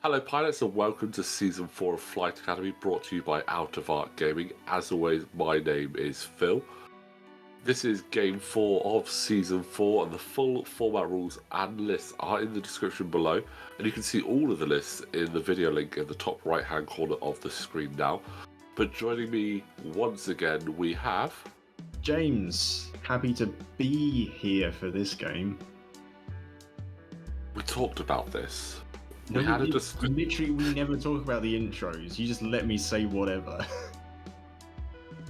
Hello pilots and welcome to Season 4 of Flight Academy, brought to you by Out of Arc Gaming. As always, my name is Phil. This is Game 4 of Season 4 and the full format rules and lists are in the description below, and you can see all of the lists in the video link in the top right hand corner of the screen now. But joining me once again we have... James, happy to be here for this game. We talked about this. We never talk about the intros. You just let me say whatever.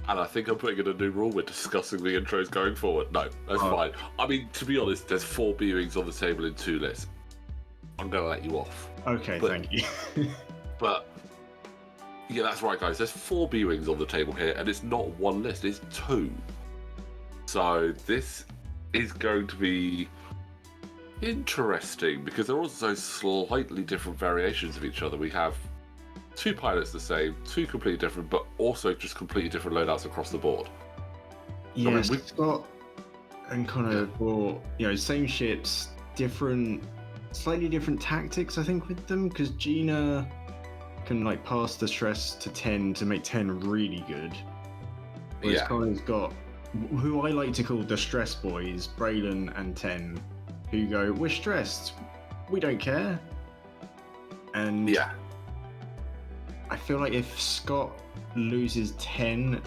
And I think I'm putting in a new rule. We're discussing the intros going forward. No, that's fine. I mean, to be honest, there's 4 B-Wings on the table in 2 lists. I'm going to let you off. Okay, thank you. But, yeah, that's right, guys. There's 4 B-Wings on the table here, and it's not 1 list, it's 2. So this is going to be interesting, because they're also slightly different variations of each other. We have 2 pilots the same, 2 completely different, but also just completely different loadouts across the board. Yeah, I mean, Scott and Connor brought, same ships, slightly different tactics, I think, with them, because Gina can, pass the stress to 10 to make 10 really good. Whereas Connor's got, who I like to call the stress boys, Braylon and 10, who go, we're stressed, we don't care. And I feel like if Scott loses 10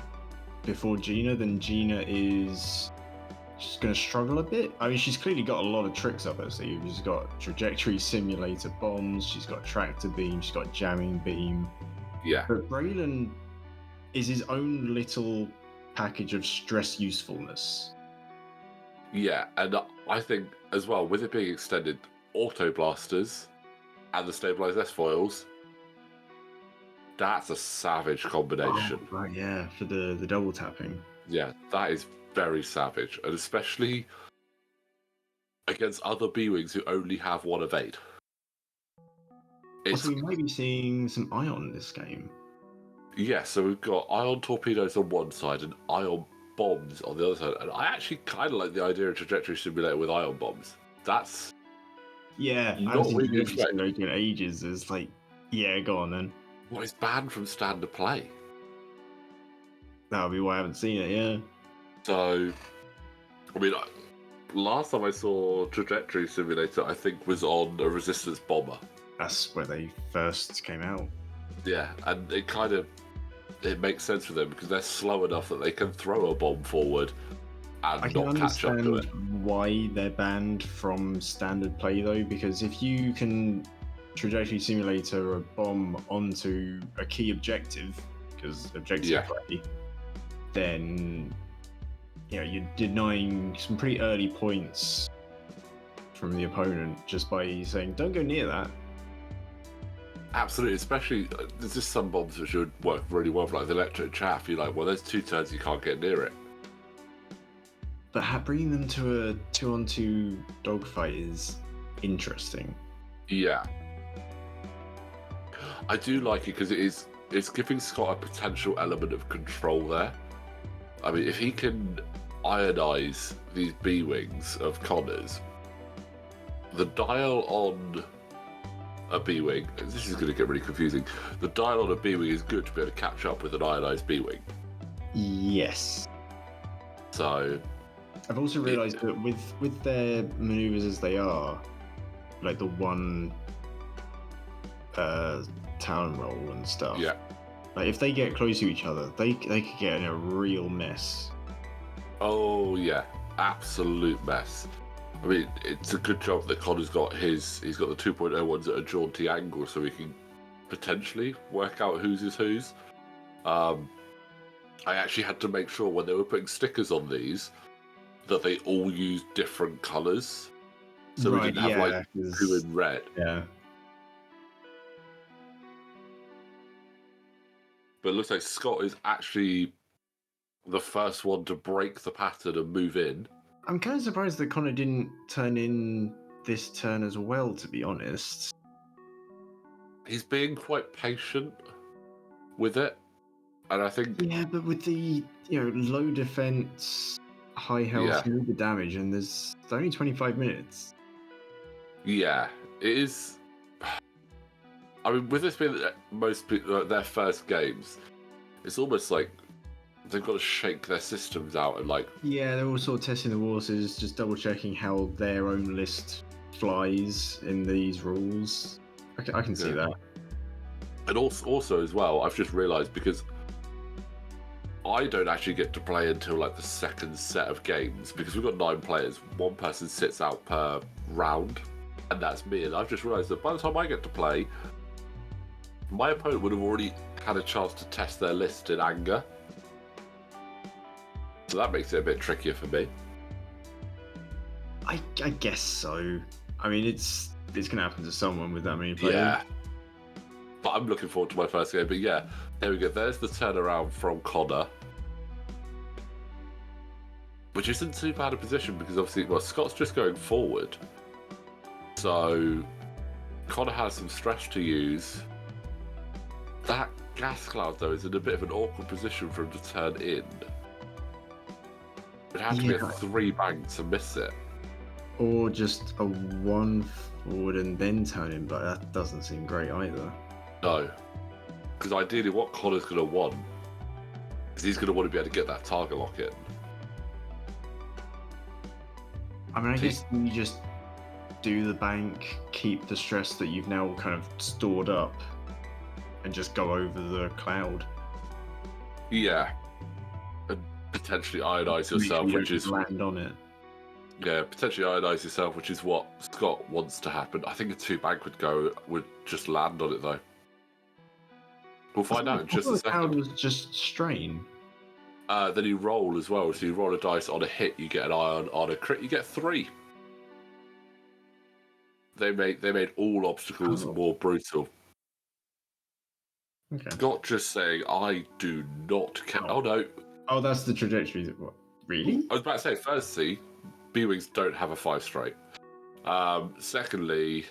before Gina, then Gina is just going to struggle a bit. I mean, she's clearly got a lot of tricks up her sleeve. She's got trajectory simulator bombs, she's got tractor beam, she's got jamming beam. Yeah. But Braylon is his own little package of stress usefulness. Yeah, and I think as well, with it being extended, auto blasters and the stabilized S-foils, that's a savage combination. Oh, right, yeah, for the double tapping. Yeah, that is very savage, and especially against other B-Wings who only have 1 of 8. Also, we might be seeing some ion this game. Yeah, so we've got ion torpedoes on one side and ion bombs on the other side, and I actually kind of like the idea of trajectory simulator with ion bombs. That's I haven't seen trajectory simulator in ages. It's like, go on then. Well, it's banned from standard play. That'll be why I haven't seen it. Yeah. So, I mean, last time I saw trajectory simulator, I think was on a resistance bomber. That's where they first came out. Yeah, and it makes sense for them because they're slow enough that they can throw a bomb forward and not catch up to it. I can understand why they're banned from standard play though, because if you can trajectory simulator a bomb onto a key objective, because objective play, then you're denying some pretty early points from the opponent just by saying don't go near that. Absolutely, especially there's just some bombs which would work really well for the electric chaff. You're like, well, there's 2 turns you can't get near it. But bringing them to a 2-on-2 dogfight is interesting. Yeah, I do like it because it's giving Scott a potential element of control there. I mean, if he can ionize these B-Wings of Connor's, the dial on a B-Wing, this is going to get really confusing, the dial on a B-Wing is good to be able to catch up with an ionized B-Wing. Yes. So I've also realised that with their manoeuvres as they are, like the one town roll and stuff, like if they get close to each other, they could get in a real mess. Oh yeah, absolute mess. I mean, it's a good job that Connor's got he's got the 2.0 ones at a jaunty angle, so we can potentially work out whose is whose. I actually had to make sure when they were putting stickers on these that they all used different colours, so we didn't have blue and red. Yeah. But it looks like Scott is actually the first one to break the pattern and move in. I'm kind of surprised that Connor didn't turn in this turn as well, to be honest. He's being quite patient with it, and I think... Yeah, but with the low defense, high health, all the damage, and there's only 25 minutes. Yeah, it is. I mean, with this being most people their first games, it's almost like they've got to shake their systems out and like. Yeah, they're all sort of testing the waters, just double checking how their own list flies in these rules. I can see that. And also as well, I've just realised because I don't actually get to play until like the second set of games because we've got 9 players. One person sits out per round, and that's me. And I've just realised that by the time I get to play, my opponent would have already had a chance to test their list in anger. So that makes it a bit trickier for me. I guess so. I mean, it's going to happen to someone with that many players. Yeah. But I'm looking forward to my first game. But yeah, there we go. There's the turnaround from Connor. Which isn't too bad a position because obviously, Scott's just going forward. So Connor has some stress to use. That gas cloud, though, is in a bit of an awkward position for him to turn in. It has to be a 3 bank to miss it. Or just a 1 forward and then turn in, but that doesn't seem great either. No. Because ideally what Connor's going to want is he's going to want to be able to get that target lock in. I mean, I guess you just do the bank, keep the stress that you've now kind of stored up, and just go over the cloud. Yeah. And potentially ionize yourself, which is... land on it. Yeah, potentially ionize yourself, which is what Scott wants to happen. I think a 2 bank would just land on it, though. We'll find out in just a second. The cloud was just strain. Then you roll as well. So you roll a dice on a hit, you get an ion. On a crit, you get 3. They made all obstacles more brutal. Okay. Not just saying, I do not care. Oh, no. Oh, that's the trajectory. What? Really? I was about to say, firstly, B-Wings don't have a 5 straight. Secondly,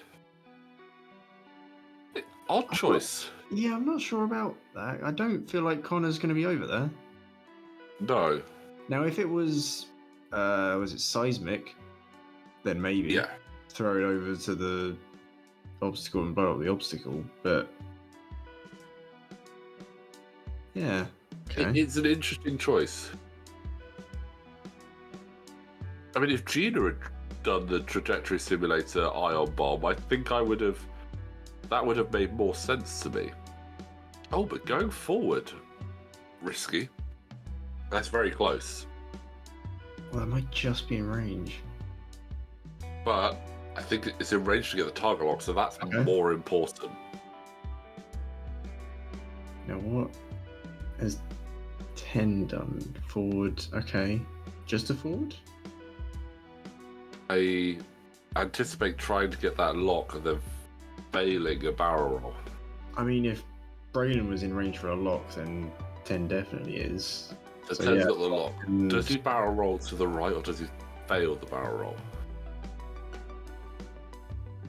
odd choice. Yeah, I'm not sure about that. I don't feel like Connor's going to be over there. No. Now, if it was it seismic, then maybe throw it over to the obstacle and blow up the obstacle. But yeah, okay. It's an interesting choice. I mean, if Gina had done the trajectory simulator ion bomb, I think that would have made more sense to me. Oh, but going forward, risky. That's very close. Well, it might just be in range. But I think it's in range to get the target lock, so that's more important. Now what has 10 done? Forward, okay. Just a forward? I anticipate trying to get that lock and then failing a barrel roll. I mean, if Braylon was in range for a lock, then 10 definitely is. So 10's got the lock. Does he barrel roll to the right or does he fail the barrel roll?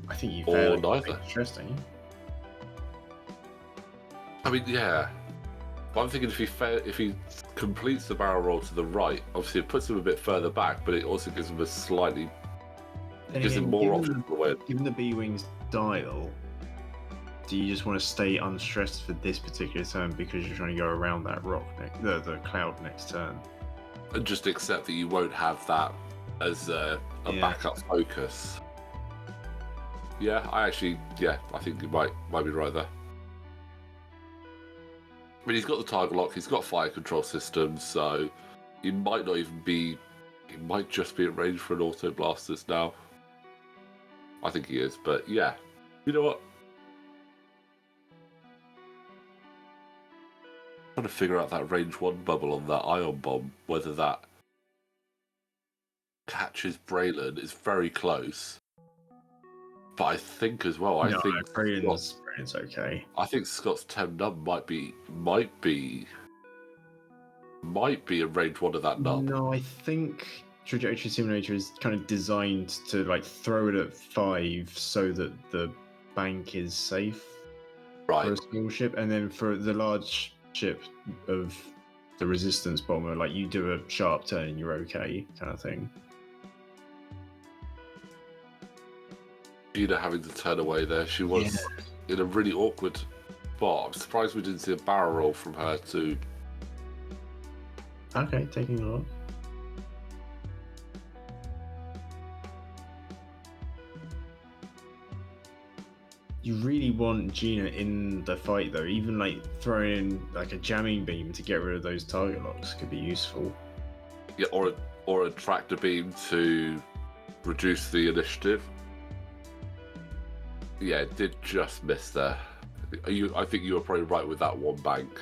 I think you fail. Or neither. Interesting. I mean, yeah. But I'm thinking if he completes the barrel roll to the right, obviously it puts him a bit further back, but it also gives him a slightly... gives him more options to win. Given the B-Wings dial, do you just want to stay unstressed for this particular turn because you're trying to go around that rock, the cloud next turn? And just accept that you won't have that as a backup focus. Yeah, I think you might be right there. I mean, he's got the target lock, he's got fire control systems, so he might not even be... He might just be at range for an auto blasters now. I think he is, but yeah. You know what? I'm trying to figure out that range 1 bubble on that ion bomb, whether that catches Braylon. Is very close. But I think as well, Braylon's okay. I think Scott's 10 nub might be a range 1 of that nub. No, I think Trajectory Simulator is kind of designed to like throw it at 5 so that the bank is safe for a small ship, and then for the large ship of the resistance bomber, like you do a sharp turn and you're okay, kind of thing. Gina having to turn away there, she was in a really awkward spot. I'm surprised we didn't see a barrel roll from her too. Okay, taking a look. You really want Gina in the fight though, even like throwing in like a jamming beam to get rid of those target locks could be useful. Yeah, or a tractor beam to reduce the initiative. Yeah, it did just miss there. I think you were probably right with that one bank.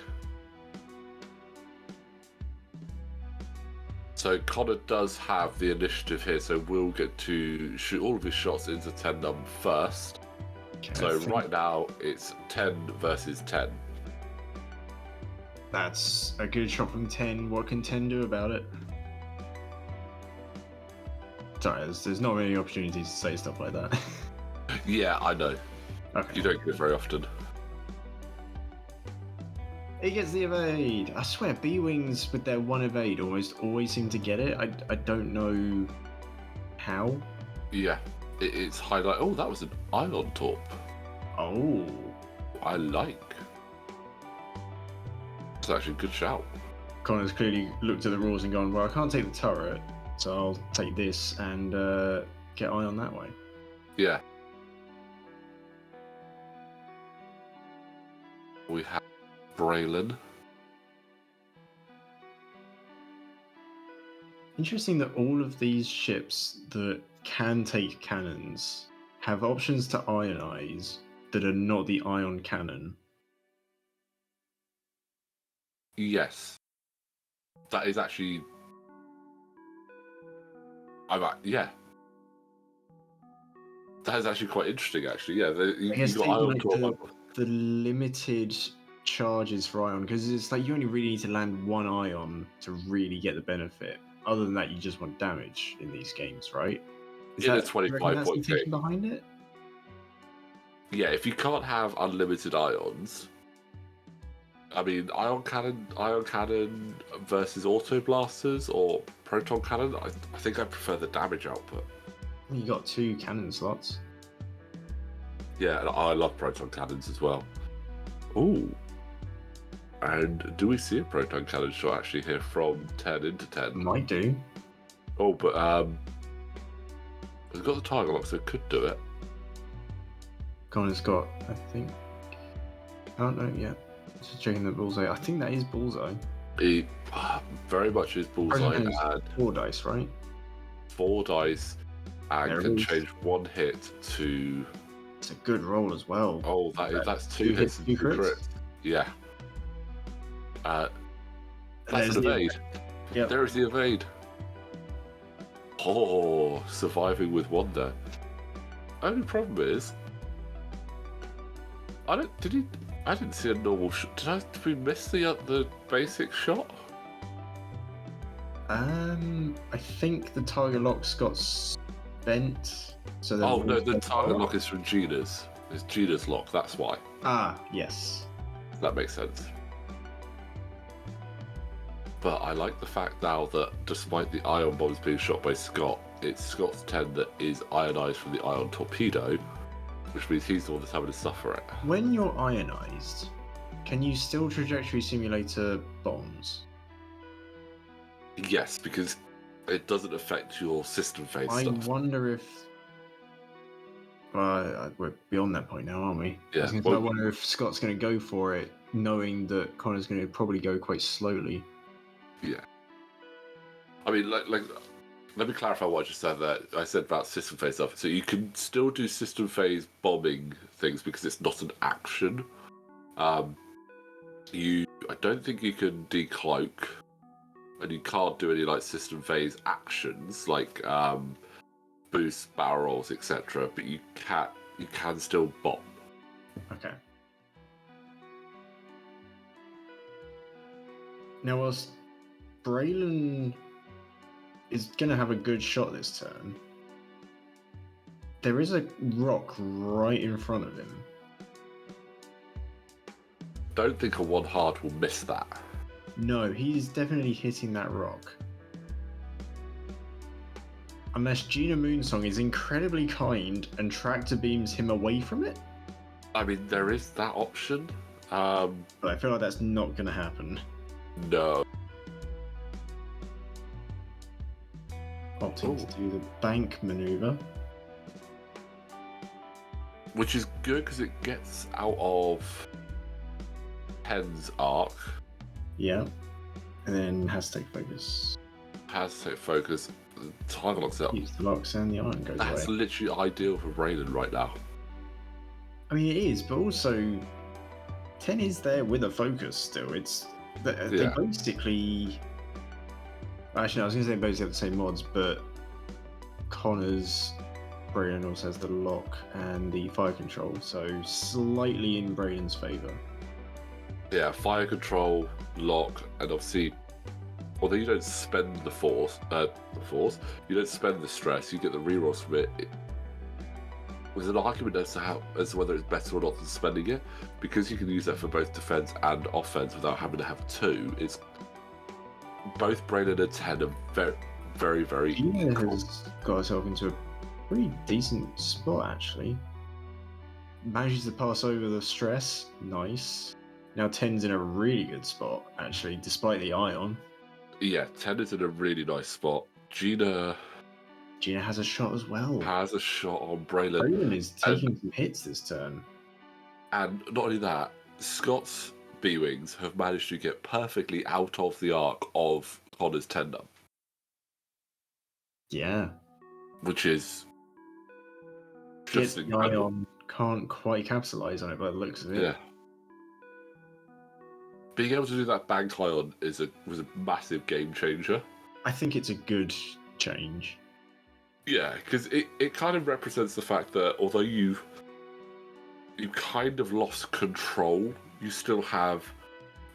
So Connor does have the initiative here, so we'll get to shoot all of his shots into 10 num first. Okay, so right now it's 10 versus 10. That's a good shot from 10. What can 10 do about it? Sorry, there's not many opportunities to say stuff like that. Yeah, I know. Okay. You don't get it very often. He gets the evade. I swear, B-Wings with their one evade almost always seem to get it. I don't know how. Yeah, it's highlight. Oh, that was an ion torp. Oh. I like. It's actually a good shout. Connor's clearly looked at the rules and gone, well, I can't take the turret, so I'll take this and get ion that way. Yeah. We have Braylon. Interesting that all of these ships that can take cannons have options to ionize that are not the ion cannon. Yes. That is actually... yeah. That is actually quite interesting, actually. Yeah, you got ion torp. The limited charges for ion, because it's like you only really need to land one ion to really get the benefit. Other than that, you just want damage in these games, right? Is that a 25-point game behind it? Yeah, if you can't have unlimited ions, I mean, ion cannon versus auto blasters or proton cannon. I think I prefer the damage output. You got 2 cannon slots. Yeah, and I love proton cannons as well. Ooh. And do we see a proton cannon shot actually here from 10 into 10? Might do. Oh, but we've got the target lock, so it could do it. Connor's got, I think. I don't know yet. Just checking the bullseye. I think that is bullseye. It very much is bullseye. And 4 dice, right? 4 dice, and can change 1 hit to. It's a good roll as well. Oh, that's 2 hits and 2 crits. Yeah. That's an evade. Yep. There is the evade. Oh, surviving with wonder. Only problem is, I didn't see a normal shot. Did we miss the basic shot? I think the target locks got spent. So no, the target lock is from Gina's. It's Gina's lock. That's why. Ah, yes. That makes sense. But I like the fact now that despite the ion bombs being shot by Scott, it's Scott's 10 that is ionized from the ion torpedo, which means he's the one that's having to suffer it. When you're ionized, can you still trajectory simulator bombs? Yes, because it doesn't affect your system phase stuff. I wonder if... we're beyond that point now, aren't we? Yeah. I wonder if Scott's going to go for it, knowing that Connor's going to probably go quite slowly. Yeah. I mean, like, let me clarify what I just said there. I said about system phase stuff. So you can still do system phase bombing things because it's not an action. I don't think you can decloak, and you can't do any like system phase actions like boost barrel rolls, etc. But you can still bomb. Okay. Now, whilst Braylon is going to have a good shot this turn, there is a rock right in front of him. Don't think a 1 hard will miss that. No, he's definitely hitting that rock. Unless Gina Moonsong is incredibly kind and tractor beams him away from it. I mean, there is that option. But I feel like that's not going to happen. No. Opting to do the bank maneuver. Which is good because it gets out of 10's arc. Yeah. And then has to take focus. Has to take focus. The tiger locks up. Keeps the locks and the iron goes That's away. literally ideal for Braylon right now. I mean, it is, but also 10 is there with a focus still. They basically. Actually, no, I was going to say both have the same mods, but Connor's Braylon also has the lock and the fire control, so slightly in Braylon's favour. Yeah, fire control, lock, and obviously, although you don't spend the force, you don't spend the stress, you get the rerolls from it. There's an argument as to whether it's better or not than spending it, because you can use that for both defense and offense without having to have two. It's both Braylon and 10 are very, very, very Gina equal. has got herself into a pretty decent spot, actually. Manages to pass over the stress. Nice. Now 10's in a really good spot, actually, despite the ion. Yeah, 10 is in a really nice spot. Gina has a shot as well. Has a shot on Braylon. Braylon is taking some hits this turn. And not only that, Scott's B-Wings have managed to get perfectly out of the arc of Connor's tender. Yeah. Which is just incredible. Ion can't quite capitalise on it by the looks of it. Yeah. Being able to do that bank ion was a massive game changer. I think it's a good change. Yeah, because it kind of represents the fact that although you kind of lost control, you still have,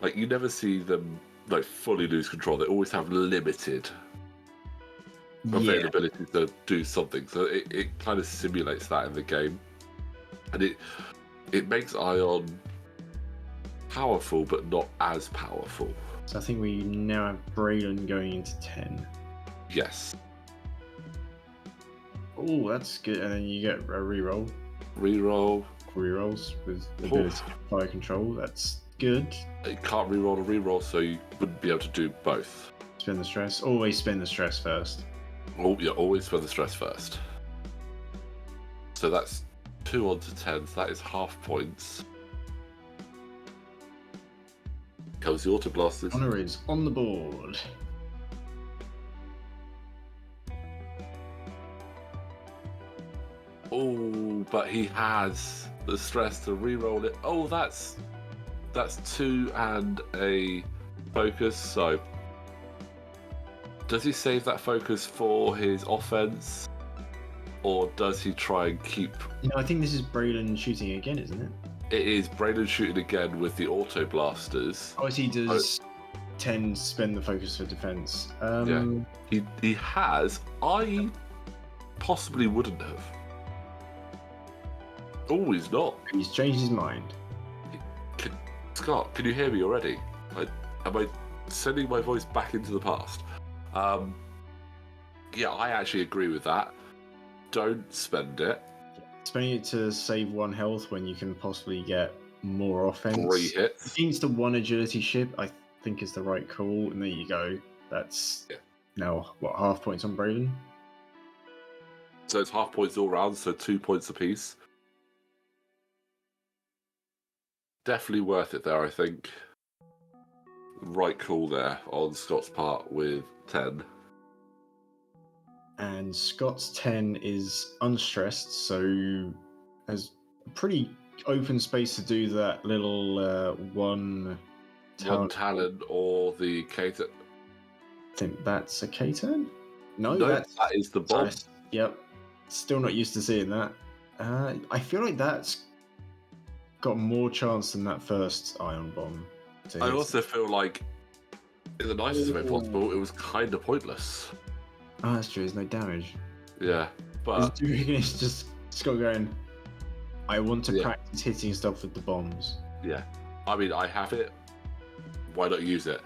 like, you never see them like fully lose control. They always have limited availability to do something. So it kind of simulates that in the game, and it makes Ion powerful but not as powerful. So I think we now have Braylon going into 10. Yes. Oh, that's good. And then you get a reroll. Rerolls with ability to fire control. That's good. You can't reroll a reroll, so you wouldn't be able to do both. Spend the stress. Always spend the stress first. Oh yeah, always spend the stress first. So that's 2 onto 10, so that is half points. Comes the auto blasters. Honor is on the board. Oh, but he has the stress to reroll it. Oh, that's 2 and a focus. So does he save that focus for his offense, or does he try and keep? No, I think this is Braylon shooting again, isn't it? It is Braylon shooting again with the auto blasters. Oh, he does 10 spend the focus for defense. Yeah, he has. I possibly wouldn't have. Oh, he's not. He's changed his mind. Scott, can you hear me already? Am I sending my voice back into the past? Yeah, I actually agree with that. Don't spend it. Spending it to save 1 health when you can possibly get more offense. 3 hits. Against the 1 agility ship, I think is the right call. And there you go. That's now, what, half points on Braylon? So it's half points all round, so 2 points apiece. Definitely worth it there, I think. Right call there on Scott's part with 10. And Scott's 10 is unstressed, so has a pretty open space to do that little one Talon or the K-turn. I think that's a K-turn? No, that is the bomb. Yep. Still not used to seeing that. I feel like that's got more chance than that first ion bomb. I also feel like, in the nicest way possible, it was kind of pointless. Oh, that's true. There's no damage. Yeah, but it's just Scott going, I want to practice hitting stuff with the bombs. Yeah, I mean, I have it why not use it?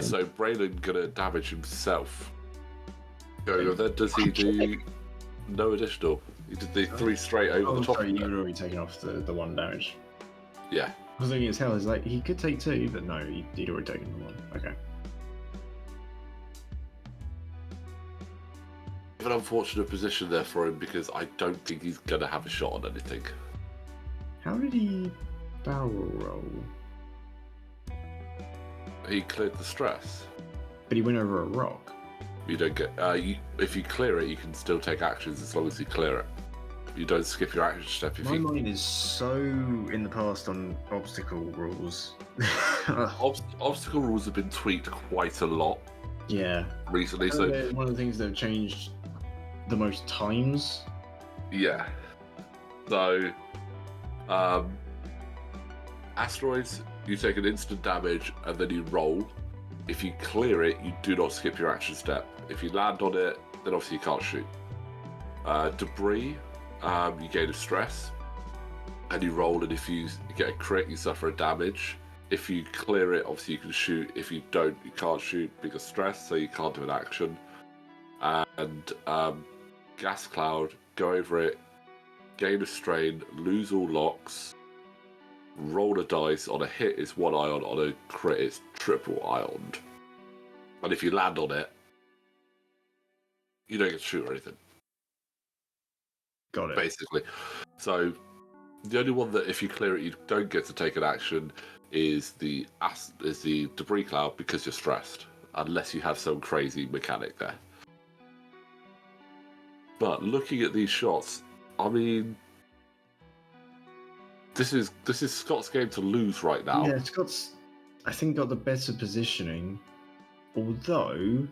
So Braylon gonna damage himself. Then does he do no additional? He did the 3 straight over the top. Sorry, you'd already taken off the 1 damage. Yeah. I was looking at his health, it's like, he could take 2, but no, he'd already taken the 1. Okay. An unfortunate position there for him because I don't think he's gonna have a shot on anything. How did he barrel roll? He cleared the stress. But he went over a rock. You don't get. If you clear it, you can still take actions as long as you clear it. You don't skip your action step. My mind is so in the past on obstacle rules. Obstacle rules have been tweaked quite a lot. Yeah. Recently, so one of the things that have changed the most times. Yeah. So, asteroids, you take an instant damage and then you roll. If you clear it, you do not skip your action step. If you land on it, then obviously you can't shoot. Debris, you gain a stress and you roll, and if you get a crit, you suffer a damage. If you clear it, obviously you can shoot. If you don't, you can't shoot because stress, so you can't do an action. And gas cloud, go over it, gain a strain, lose all locks, roll a dice. On a hit is 1 ion, on a crit it's triple ioned. And if you land on it, you don't get to shoot or anything. Got it. Basically. So the only one that if you clear it you don't get to take an action is the debris cloud, because you're stressed, unless you have some crazy mechanic there. But looking at these shots, I mean, this is Scott's game to lose right now. Yeah, Scott's, I think, got the better positioning, although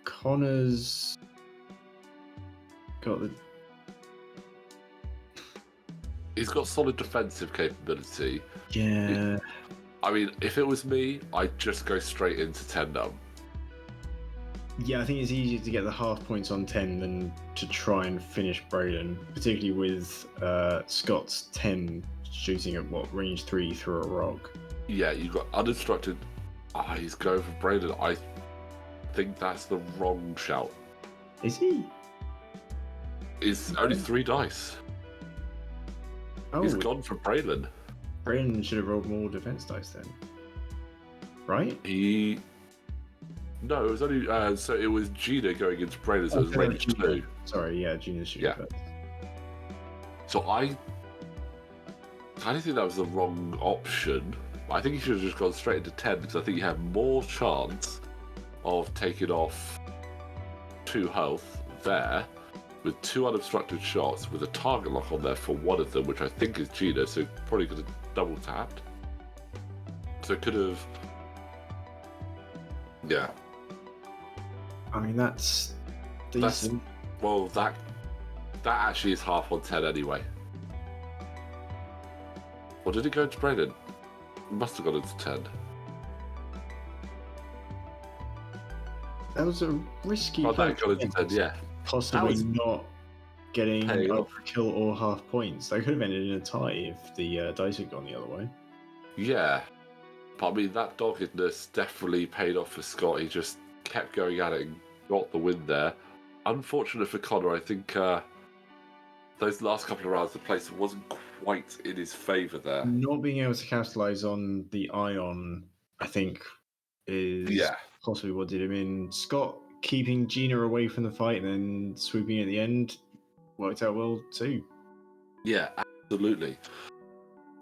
Connor's got the... He's got solid defensive capability. Yeah. I mean, if it was me, I'd just go straight into 10 down. Yeah, I think it's easier to get the half points on 10 than to try and finish Braylon, particularly with Scott's 10 shooting at, range 3 through a rock. Yeah, you've got uninstructed. He's going for Braylon. I think that's the wrong shout. Is he? It's only 3 dice. Oh, he's gone for Braylon. Braylon should have rolled more defense dice then. Right? No, it was only... so it was Gina going into Braylon, so it was range 2. Sorry, yeah, Gina's shooting first. So I don't think that was the wrong option. I think you should have just gone straight into 10, because I think you have more chance of taking off 2 health there with 2 unobstructed shots with a target lock on there for one of them, which I think is Gina, so probably could have double tapped. So it could have... Yeah. I mean, that's decent. That actually is half on 10 anyway. Or did it go into Braylon? It must have gone into 10. That was a risky... Oh, that got into 10, yeah. Possibly not getting up for kill or half points. That could have ended in a tie if the dice had gone the other way. Yeah. But I mean, that doggedness definitely paid off for Scott. He just kept going at it and got the win there. Unfortunate for Connor, I think those last couple of rounds, the place wasn't quite in his favour there. Not being able to capitalise on the ion, I think, is possibly what did him in. Scott keeping Gina away from the fight and then swooping at the end worked out well too. Yeah, absolutely.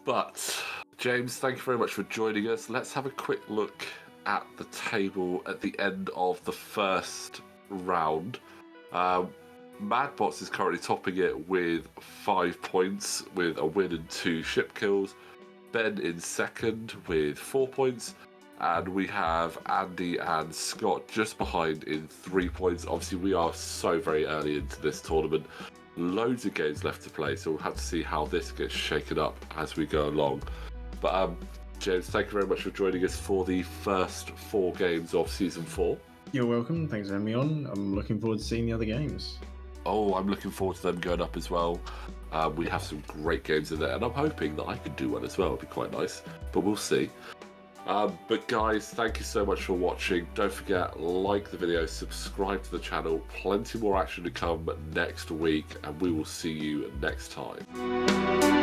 But, James, thank you very much for joining us. Let's have a quick look at the table at the end of the first round. Madbots is currently topping it with 5 points, with a win and 2 ship kills. Ben in second with 4 points. And we have Andy and Scott just behind in 3 points. Obviously, we are so very early into this tournament. Loads of games left to play, so we'll have to see how this gets shaken up as we go along. But James, thank you very much for joining us for the first 4 games of Season 4. You're welcome. Thanks for having me on. I'm looking forward to seeing the other games. Oh, I'm looking forward to them going up as well. We have some great games in there, and I'm hoping that I could do one as well. It'd be quite nice, but we'll see. But guys, thank you so much for watching. Don't forget, like the video, subscribe to the channel. Plenty more action to come next week, and we will see you next time.